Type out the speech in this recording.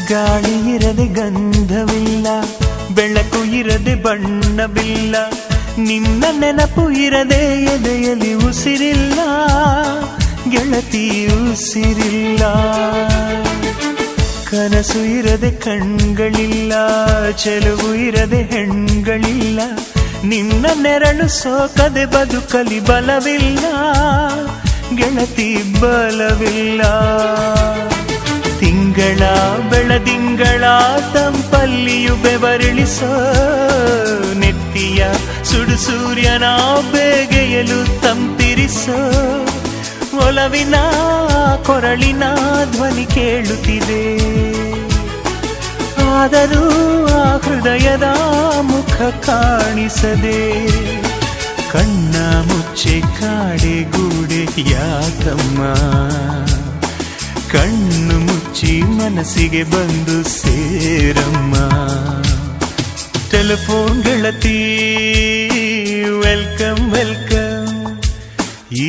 ಗಾಳಿ ಇರದೆ ಗಂಧವಿಲ್ಲ, ಬೆಳಕು ಇರದೆ ಬಣ್ಣವಿಲ್ಲ, ನಿನ್ನ ನೆನಪು ಇರದೆ ಎದೆಯಲ್ಲಿ ಉಸಿರಿಲ್ಲ, ಗೆಳತಿ ಉಸಿರಿಲ್ಲ. ಕನಸು ಇರದೆ ಕಣ್ಗಳಿಲ್ಲ, ಚೆಲುವು ಇರದೆ ಹೆಣ್ಗಳಿಲ್ಲ, ನಿನ್ನ ನೆರಳು ಸೋಕದೆ ಬದುಕಲಿ ಬಲವಿಲ್ಲ, ಗೆಳತಿ ಬಲವಿಲ್ಲ. ತಿಂಗಳ ಬೆಳದಿಂಗಳ ತಂಪಲ್ಲಿಯು ಬೆವರಿಳಿಸೋ, ನೆತ್ತಿಯ ಸುಡು ಸೂರ್ಯನ ಬೇಗೆಯಲು ತಂಪಿರಿಸೋ, ಒಲವಿನ ಕೊರಳಿನ ಧ್ವನಿ ಕೇಳುತ್ತಿದೆ, ಆದರೂ ಆ ಹೃದಯದ ಮುಖ ಕಾಣಿಸದೆ. ಕಣ್ಣ ಮುಚ್ಚೆ ಕಾಡೆ ಗೂಡೆ ಯಾಕಮ್ಮ, ಕಣ್ಣು ಮುಚ್ಚಿ ಮನಸ್ಸಿಗೆ ಬಂದು ಸೇರಮ್ಮ. ಟೆಲಿಫೋನ್ ಗೆಳತಿ ವೆಲ್ಕಮ್ ವೆಲ್ಕಮ್. ಈ